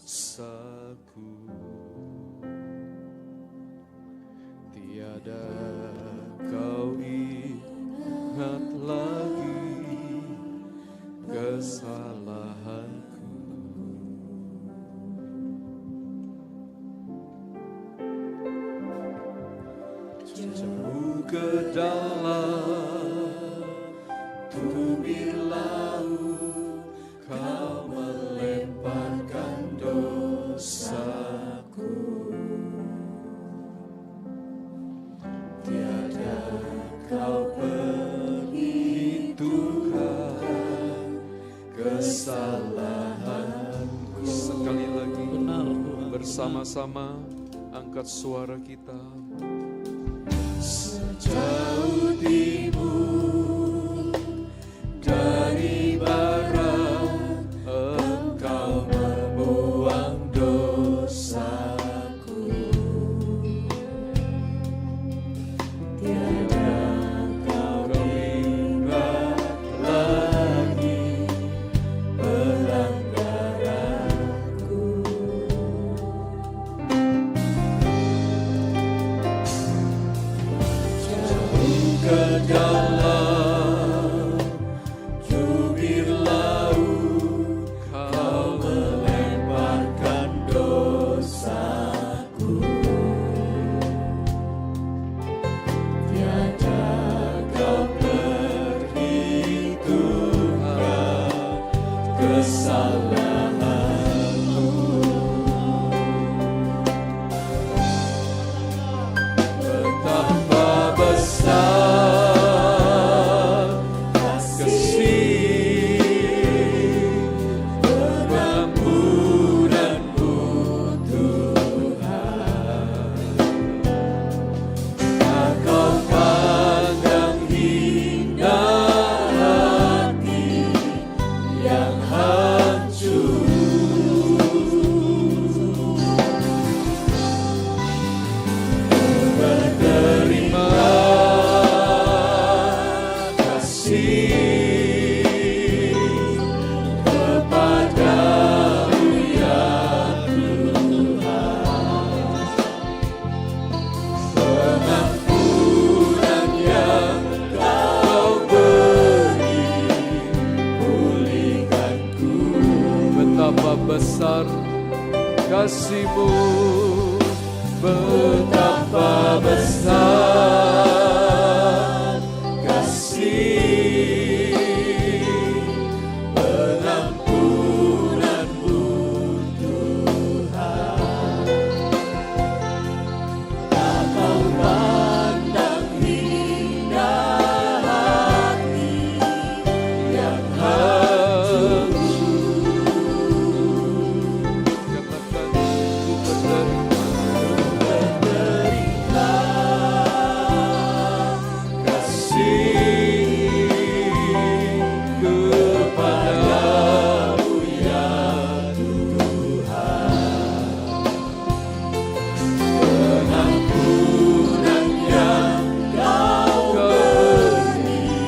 dosaku. Tiada kau ingat lagi kesalahanku. Jauh ke dalam tubir laut kau melemparkan dosaku. Tiada kau perhitungkan kesalahanku. Sekali lagi bersama-sama angkat suara kita. Sejauh timur dari barat engkau membuang dosaku. Tiada kau ingat lagi pelanggaranku. Jauh ke dalam tubir laut kau melemparkan dosaku. Tiada kau perhitungkan kesalahanku. Betapa besar kasih pengampunanmu Tuhan. Tak kau pandang hina hati yang hancur. Menerima kasih kepadamu ya Tuhan. Pengampunan yang kau beri pulihkanku. Betapa besar kasih-Mu, betapa besar kasih pengampunanmu Tuhan. Tak kau pandang hina hati yang hancur. Katakan ku menerima kasih kepadamu ya Tuhan. Pengampunan yang kau beri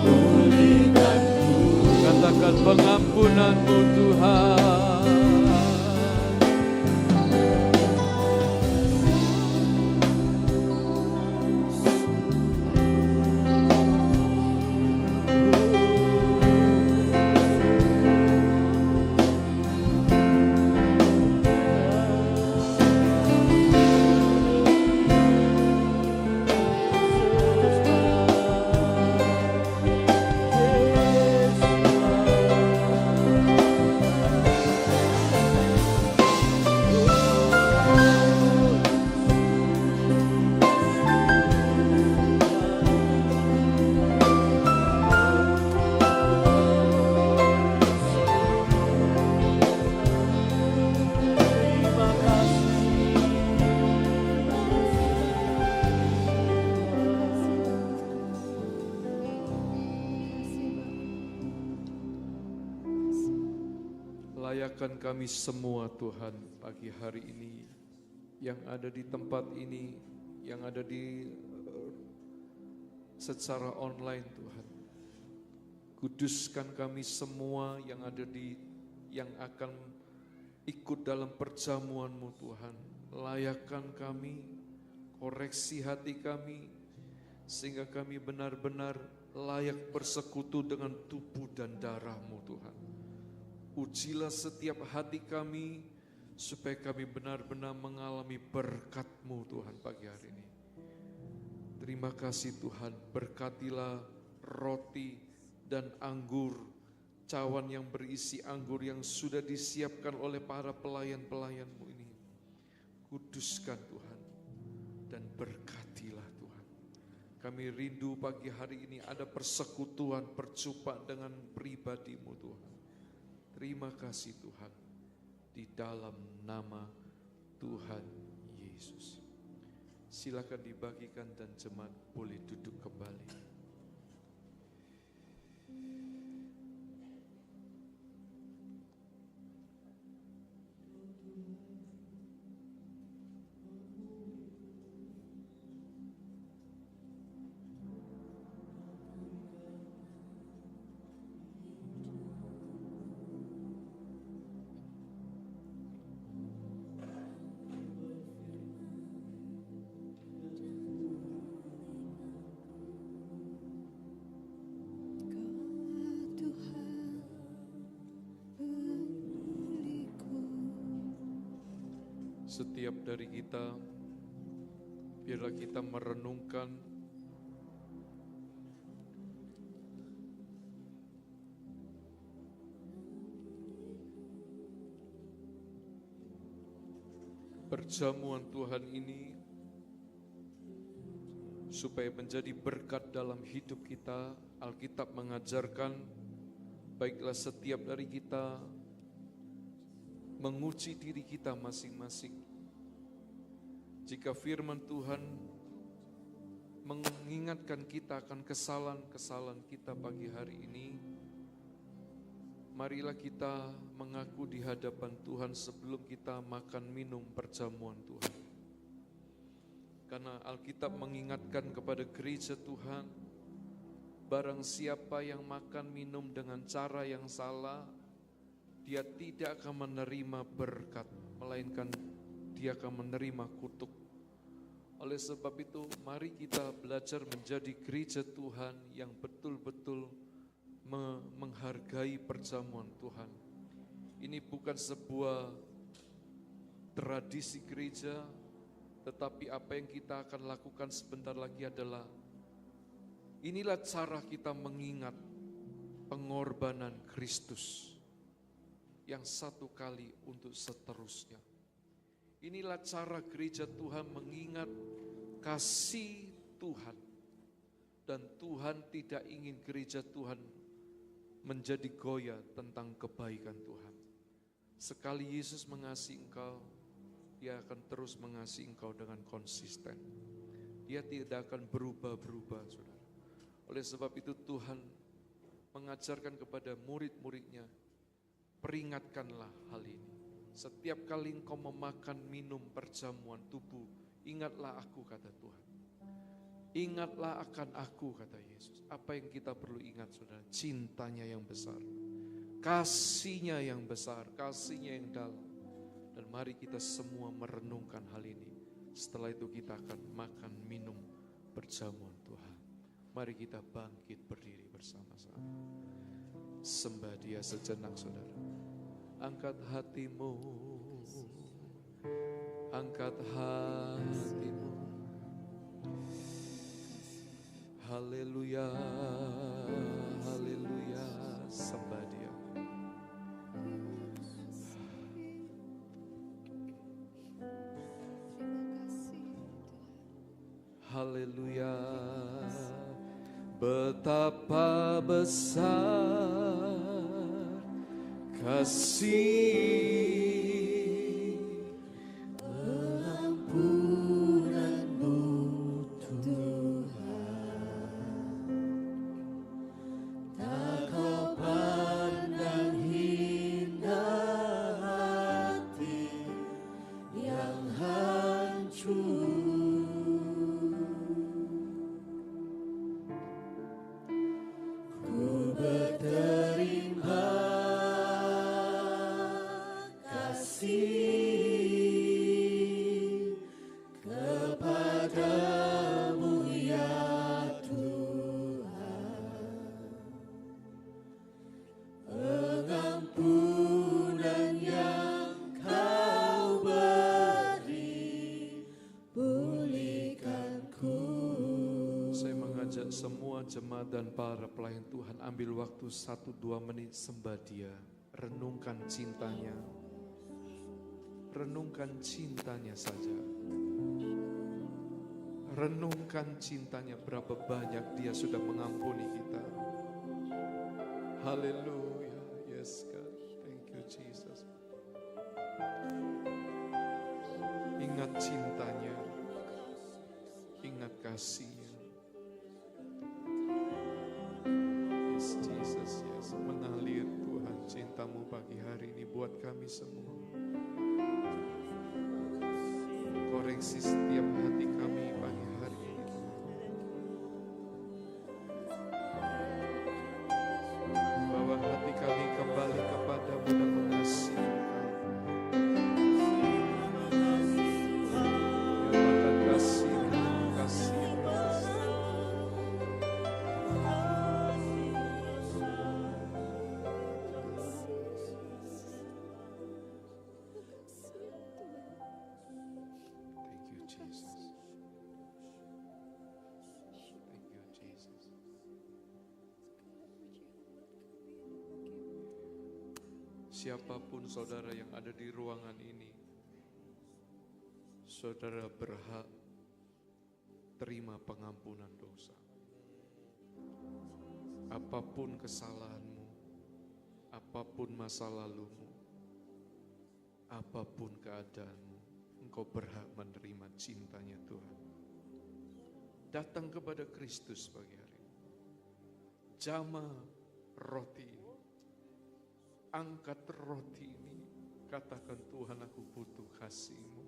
pulihkanku. Katakan pengampunan-Mu Tuhan. Layakkan kami semua Tuhan pagi hari ini, yang ada di tempat ini, yang ada di secara online Tuhan. Kuduskan kami semua yang ada di, yang akan ikut dalam perjamuan-Mu Tuhan. Layakkan kami, koreksi hati kami, sehingga kami benar-benar layak bersekutu dengan tubuh dan darah-Mu Tuhan. Ujilah setiap hati kami, supaya kami benar-benar mengalami berkat-Mu Tuhan pagi hari ini. Terima kasih Tuhan, berkatilah roti dan anggur, cawan yang berisi anggur yang sudah disiapkan oleh para pelayan-pelayan-Mu ini. Kuduskan Tuhan dan berkatilah Tuhan. Kami rindu pagi hari ini ada persekutuan, perjumpaan dengan pribadi-Mu Tuhan. Terima kasih Tuhan, di dalam nama Tuhan Yesus. Silakan dibagikan dan jemaat boleh duduk kembali. Setiap dari kita, biarlah kita merenungkan perjamuan Tuhan ini supaya menjadi berkat dalam hidup kita. Alkitab mengajarkan, baiklah setiap dari kita menguji diri kita masing-masing. Jika firman Tuhan mengingatkan kita akan kesalahan-kesalahan kita pagi hari ini, marilah kita mengaku di hadapan Tuhan sebelum kita makan minum perjamuan Tuhan. Karena Alkitab mengingatkan kepada gereja Tuhan, barang siapa yang makan minum dengan cara yang salah, dia tidak akan menerima berkat, melainkan dia akan menerima kutuk. Oleh sebab itu, mari kita belajar menjadi gereja Tuhan yang betul-betul menghargai perjamuan Tuhan. Ini bukan sebuah tradisi gereja, tetapi apa yang kita akan lakukan sebentar lagi adalah, inilah cara kita mengingat pengorbanan Kristus yang satu kali untuk seterusnya. Inilah cara gereja Tuhan mengingat kasih Tuhan. Dan Tuhan tidak ingin gereja Tuhan menjadi goyah tentang kebaikan Tuhan. Sekali Yesus mengasihi engkau, Dia akan terus mengasihi engkau dengan konsisten. Dia tidak akan berubah-berubah, saudara. Oleh sebab itu Tuhan mengajarkan kepada murid-muridnya, peringatkanlah hal ini. Setiap kali engkau memakan minum perjamuan tubuh, ingatlah aku, kata Tuhan. Ingatlah akan aku, kata Yesus. Apa yang kita perlu ingat, saudara? Cintanya yang besar, kasihnya yang besar, kasihnya yang dalam. Dan mari kita semua merenungkan hal ini. Setelah itu kita akan makan minum perjamuan Tuhan. Mari kita bangkit berdiri bersama-sama. Sembah Dia sejenak, saudara. Angkat hatimu, angkat hatimu. Haleluya, haleluya, sembah Dia. Haleluya, betapa besar kasih pengampunan-Mu Tuhan. Tak Kau pandang hina hati yang hancur. Ku berterima kasih kepadamu ya Tuhan, pengampunan yang Kau beri, pulihkanku. Saya mengajak semua jemaat dan para pelayan Tuhan ambil waktu 1-2 menit sembah Dia. Renungkan cintanya. Renungkan cintanya saja. Renungkan cintanya, berapa banyak Dia sudah mengampuni kita. Haleluya. Yes God. Thank you Jesus. Ingat cintanya. Ingat kasihnya. Yes Jesus, yes. Mengalir Tuhan cintamu pagi hari ini buat kami semua. Koreksi setiap hati kami pagi hari ini. Bawa hati kami kembali kepadamu dan mengasihi Engkau. Nyatakan kasih-Mu, kasih-Mu. Thank you Jesus. Thank you Jesus. Siapapun saudara yang ada di ruangan ini, saudara berhak terima pengampunan dosa. Apapun kesalahanmu, apapun masa lalumu, apapun keadaanmu, engkau berhak menerima cintanya Tuhan. Datang kepada Kristus pagi hari ini. Jamah roti ini. Angkat roti ini. Katakan, Tuhan, aku butuh kasih-Mu.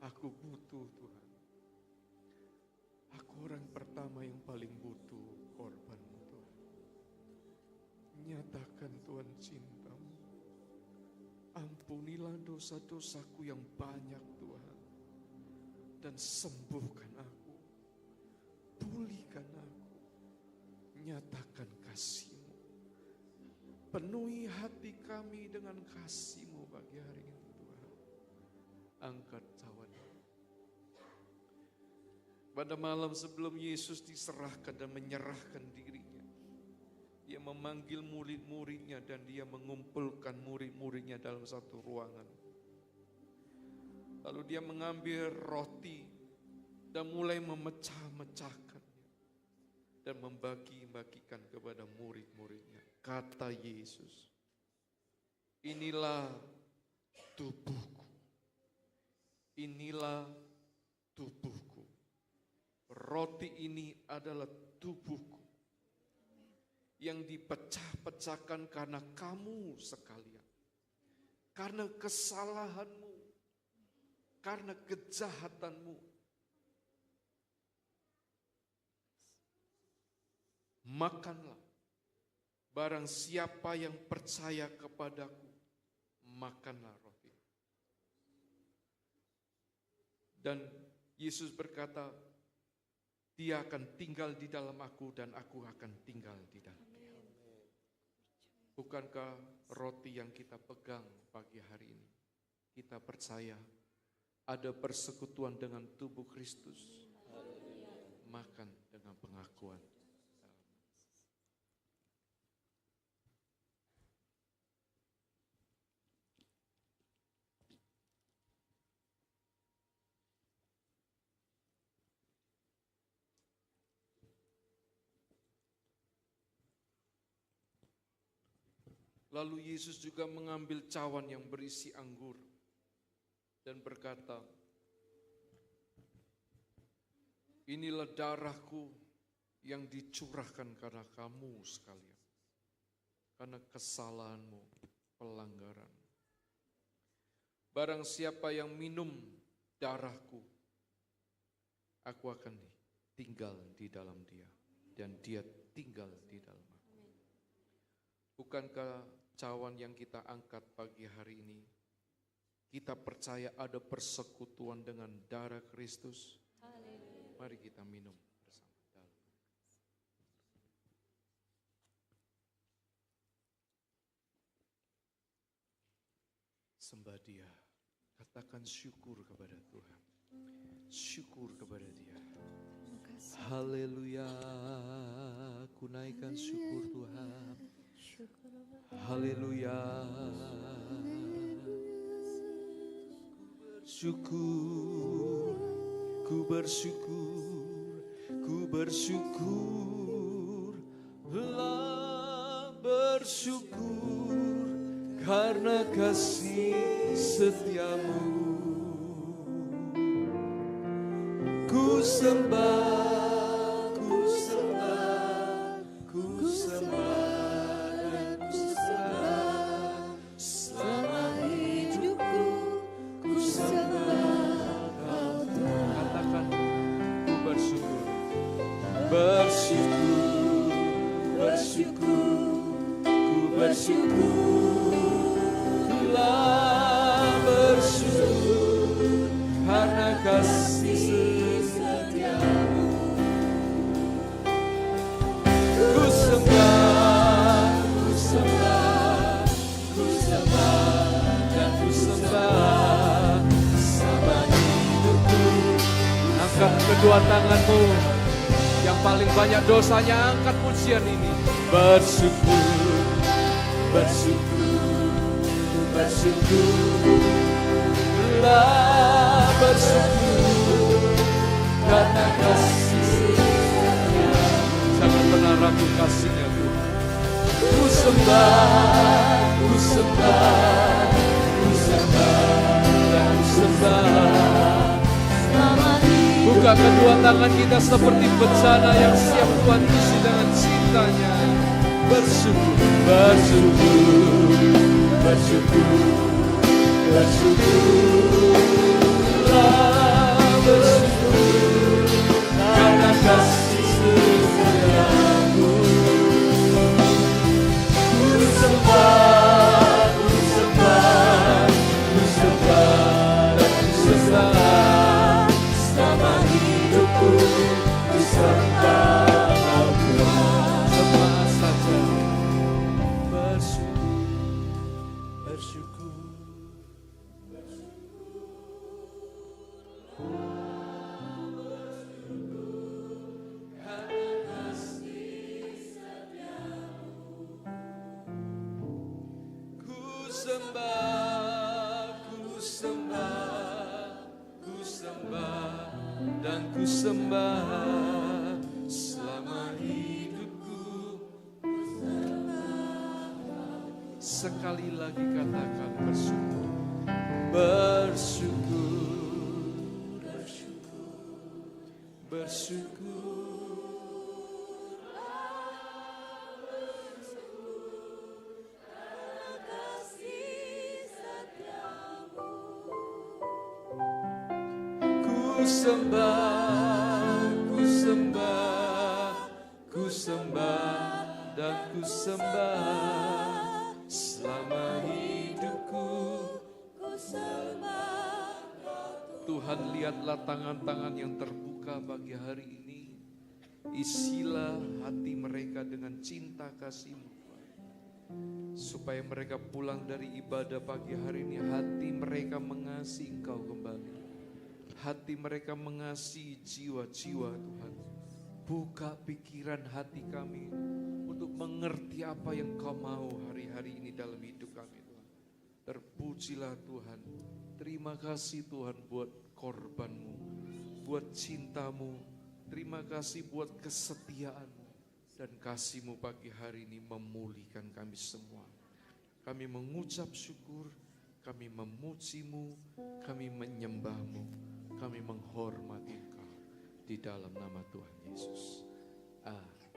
Aku butuh Tuhan. Aku orang pertama yang paling butuh korban-Mu Tuhan. Nyatakan Tuhan cinta-Mu. Ampunilah dosa-dosaku yang banyak Tuhan. Dan sembuhkan aku. Pulihkan aku. Nyatakan kasih-Mu. Penuhi hati kami dengan kasih-Mu pagi hari ini Tuhan. Angkat cawan. Pada malam sebelum Yesus diserahkan dan menyerahkan dirinya, Dia memanggil murid-muridnya dan Dia mengumpulkan murid-muridnya dalam satu ruangan. Lalu Dia mengambil roti dan mulai memecah-mecahkannya dan membagi-bagikan kepada murid-muridnya. Kata Yesus, inilah tubuhku, inilah tubuhku. Roti ini adalah tubuhku yang dipecah-pecahkan karena kamu sekalian, karena kesalahanmu, karena kejahatanmu. Makanlah, barang siapa yang percaya kepadaku, makanlah roti. Dan Yesus berkata, Dia akan tinggal di dalam aku dan aku akan tinggal di dalam Dia. Bukankah roti yang kita pegang pagi hari ini, kita percaya ada persekutuan dengan tubuh Kristus? Makan dengan pengakuan. Lalu Yesus juga mengambil cawan yang berisi anggur dan berkata, inilah darahku yang dicurahkan karena kamu sekalian, karena kesalahanmu, pelanggaran. Barang siapa yang minum darahku, aku akan tinggal di dalam dia, dan dia tinggal di dalam aku. Bukankah cawan yang kita angkat pagi hari ini, kita percaya ada persekutuan dengan darah Kristus. Mari kita minum bersama. Sembah Dia, katakan syukur kepada Tuhan. Syukur kepada Dia. Haleluya, ku naikkan syukur Tuhan. Haleluya. Syukur, ku bersyukur, ku bersyukur, lah bersyukur karena kasih setiamu. Ku sembah, ku sembah, ku sembah dan ku sembah selama hidupku. Ku sembah Kau Tuhan. Katakan, ku bersyukur, bersyukur, bersyukur, ku bersyukurlah bersyukur karena kasih setiamu. Ku sembah, ku sembah, ku sembah dan ku sembah sama hidupku. Angkat kedua tanganmu, yang paling banyak dosanya angkat pujian ini. Bersyukur, bersyukur, bersyukurlah bersyukur karena kasih setiamu. Jangan pernah ragu kasihnya Tuhan. Ku sembah, ku sembah, ku sembah dan ku sembah. Buka kedua tangan kita seperti bencana yang siap Tuhan isi dengan cintanya. Bersyukur, bersyukur, bersyukur, bersyukurlah bersyukur karena kasih setiamu. Ku sembah, ku sembah, ku sembah dan ku sembah selama hidupku. Ku sembah Kau Tuhan. Sembah saja. Bersyukur, ku sembah, ku sembah, ku sembah dan ku sembah selama hidupku. Sekali lagi katakan bersyukur, bersyukur, bersyukur, bersyukur. Ku sembah, ku sembah, ku sembah dan ku sembah selama hidupku. Tuhan, lihatlah tangan-tangan yang terbuka pagi hari ini. Isilah hati mereka dengan cinta kasih-Mu, supaya mereka pulang dari ibadah pagi hari ini, hati mereka mengasihi Engkau kembali. Hati mereka mengasihi jiwa-jiwa Tuhan. Buka pikiran hati kami untuk mengerti apa yang Kau mau hari-hari ini dalam hidup kami Tuhan. Terpujilah Tuhan. Terima kasih Tuhan buat korban-Mu, buat cinta-Mu. Terima kasih buat kesetiaan-Mu dan kasih-Mu pagi hari ini memulihkan kami semua. Kami mengucap syukur, kami memuji-Mu, kami menyembah-Mu, kami menghormati Engkau di dalam nama Tuhan Yesus. Amin.